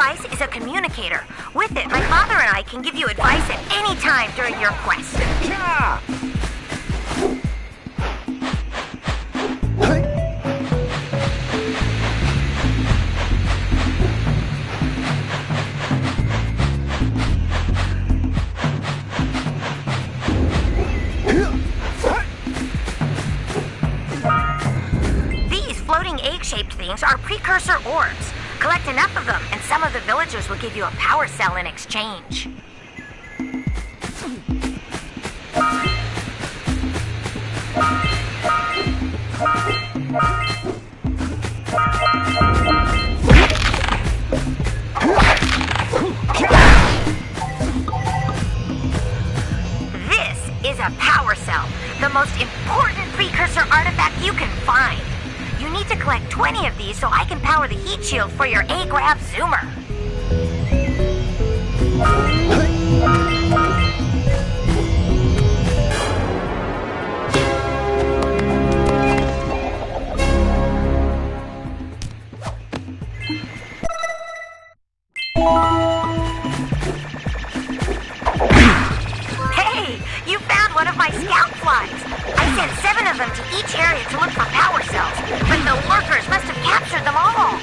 device is a communicator. With it, my father and I can give you advice at any time during your quest. Yeah. These floating egg-shaped things are precursor orbs. Collect enough of them, and some of the villagers will give you a power cell in exchange. This is a power cell, the most important precursor artifact you can find. You need to collect 20 of these so I can power the heat shield for your A-Grab Zoomer. Hey, you found one of my scout flies. I sent 7 of them to each area to look for power cells, but the lurkers must have captured them all.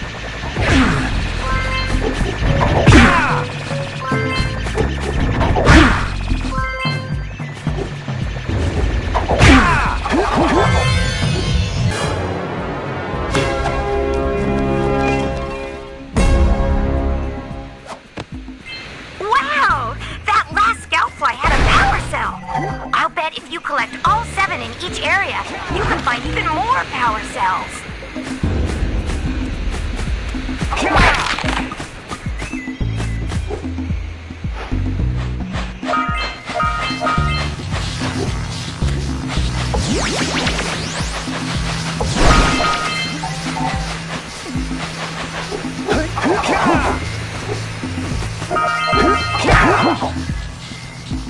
Wow! That last scout fly had a power cell. I'll bet if you collect all 7 in each area, you can find even more power cells.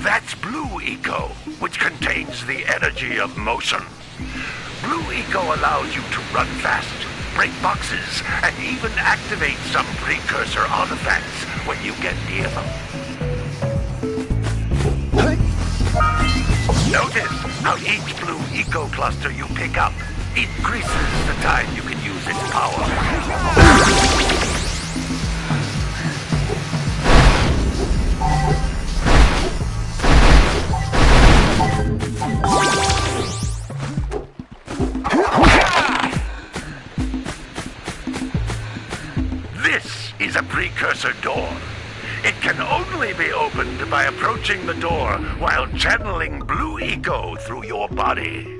That's Blue Eco, which contains the energy of motion. Blue Eco allows you to run fast, break boxes, and even activate some precursor artifacts when you get near them. Notice how each Blue Eco cluster you pick up increases the time you can use its power. This is a precursor door. It can only be opened by approaching the door while channeling Blue Eco through your body.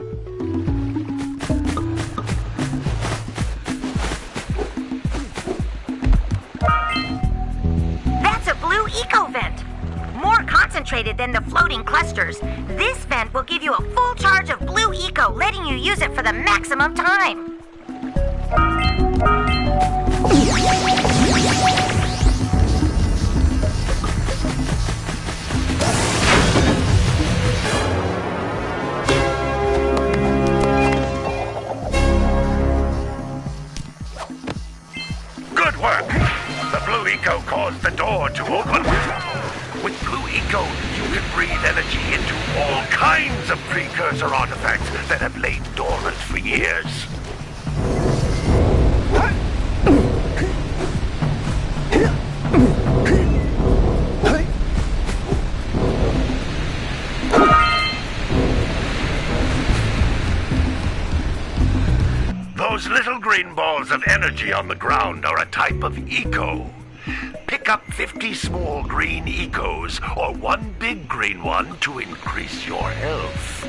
That's a Blue Eco vent. More concentrated than the floating clusters, this vent will give you a full charge of Blue Eco, letting you use it for the maximum time. Good work! The Blue Eco caused the door to open. With Blue Eco, you can breathe energy into all kinds of precursor artifacts that have lain dormant for years. Those little green balls of energy on the ground are a type of eco. Pick up 50 small green ecos or one big green one to increase your health.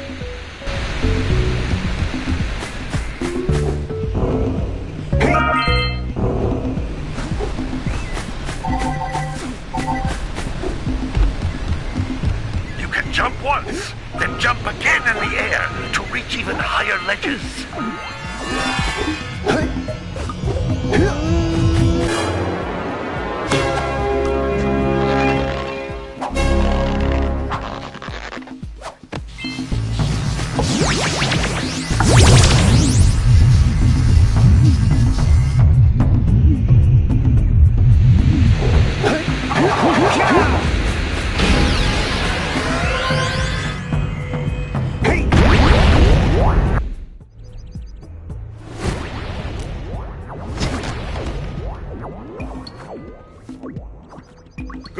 You can jump once, then jump again in the air to reach even higher ledges.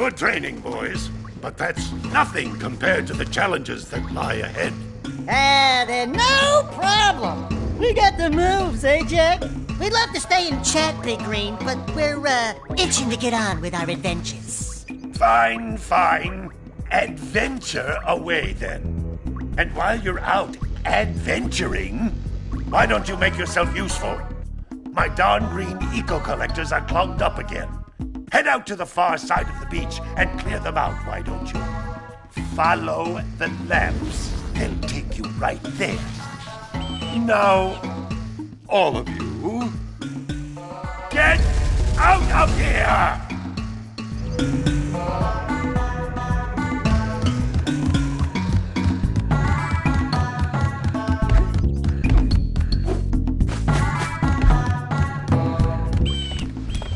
Good training, boys. But that's nothing compared to the challenges that lie ahead. Then no problem. We got the moves, eh, Jack? We'd love to stay and chat, Big Green, but we're, itching to get on with our adventures. Fine, fine. Adventure away, then. And while you're out adventuring, why don't you make yourself useful? My darn green eco-collectors are clogged up again. Head out to the far side of the beach and clear them out, why don't you? Follow the lamps. They'll take you right there. Now, all of you, get out of here!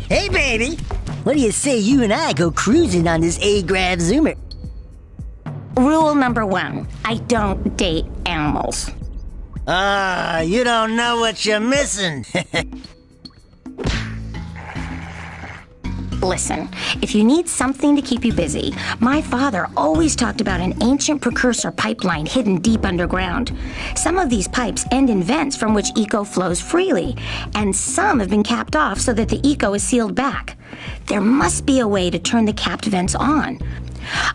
Hey, baby. What do you say you and I go cruising on this A-Grav Zoomer? Rule number 1, I don't date animals. You don't know what you're missing. Listen, if you need something to keep you busy, my father always talked about an ancient precursor pipeline hidden deep underground. Some of these pipes end in vents from which eco flows freely, and some have been capped off so that the eco is sealed back. There must be a way to turn the capped vents on.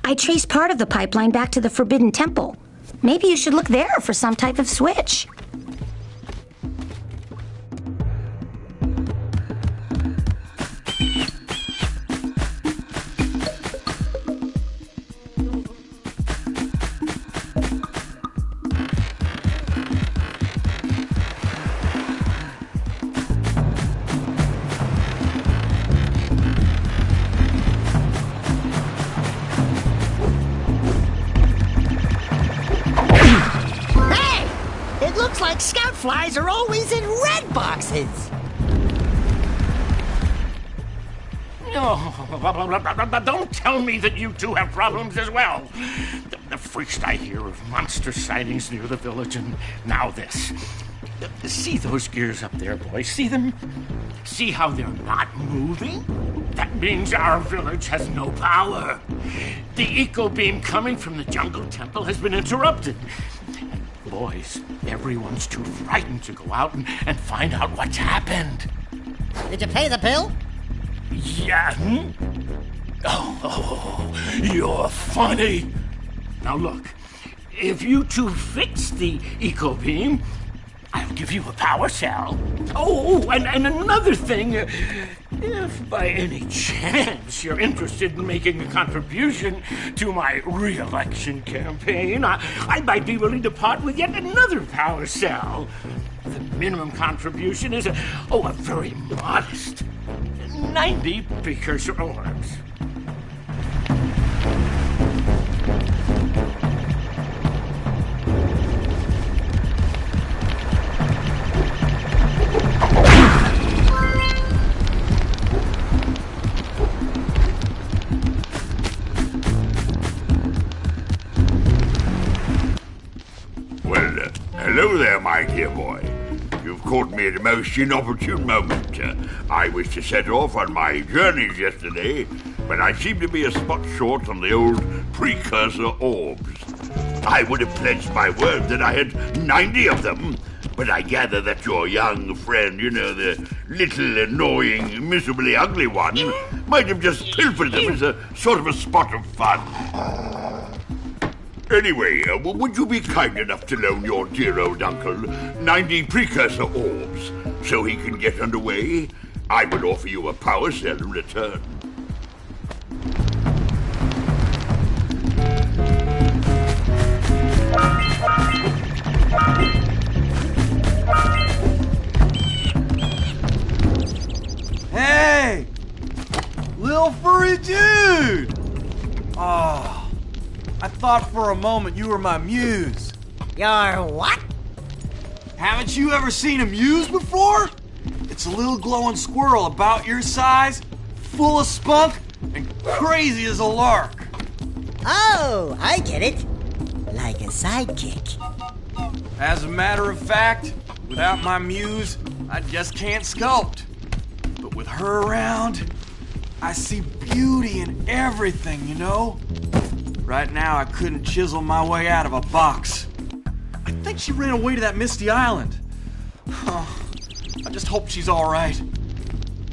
I traced part of the pipeline back to the Forbidden Temple. Maybe you should look there for some type of switch. Like scout flies are always in red boxes. Oh, don't tell me that you two have problems as well. First I hear of monster sightings near the village, and now this. See those gears up there, boys? See them? See how they're not moving? That means our village has no power. The eco beam coming from the jungle temple has been interrupted. Boys, everyone's too frightened to go out and find out what's happened. Did you pay the bill? Yeah. Oh, you're funny. Now look, if you two fix the eco beam, I'll give you a power cell. Oh, and another thing, if by any chance you're interested in making a contribution to my re-election campaign, I might be willing to part with yet another power cell. The minimum contribution is a very modest 90 precursor orbs. Hello there, my dear boy. You've caught me at a most inopportune moment. I was to set off on my journeys yesterday, but I seem to be a spot short on the old precursor orbs. I would have pledged my word that I had 90 of them, but I gather that your young friend, the little annoying, miserably ugly one, might have just pilfered them as a sort of a spot of fun. Anyway, would you be kind enough to loan your dear old uncle 90 precursor orbs so he can get underway? I would offer you a power cell in return. Hey! Little furry dude! Oh, I thought for a moment you were my muse. Your what? Haven't you ever seen a muse before? It's a little glowing squirrel about your size, full of spunk, and crazy as a lark. Oh, I get it. Like a sidekick. As a matter of fact, without my muse, I just can't sculpt. But with her around, I see beauty in everything, you know? Right now, I couldn't chisel my way out of a box. I think she ran away to that misty island. I just hope she's all right.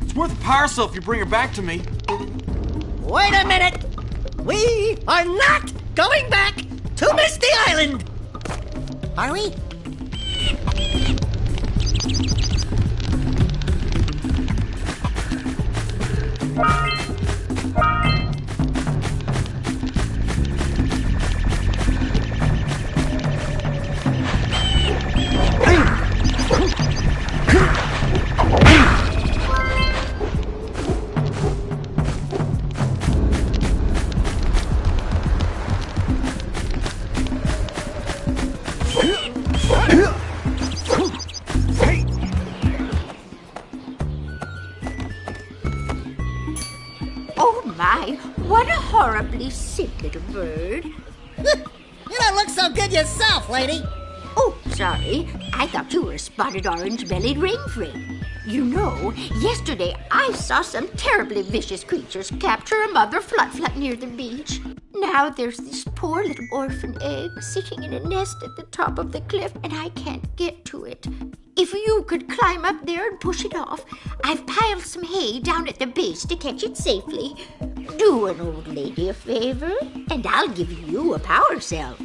It's worth a power cell if you bring her back to me. Wait a minute! We are not going back to Misty Island! Are we? Oh my, what a horribly sick little bird. You don't look so good yourself, lady. Oh, sorry. I thought you were a spotted orange-bellied rainfree. You know, yesterday I saw some terribly vicious creatures capture a mother flut-flut near the beach. Now there's this poor little orphan egg sitting in a nest at the top of the cliff, and I can't get to it. If you could climb up there and push it off, I've piled some hay down at the base to catch it safely. Do an old lady a favor, and I'll give you a power cell.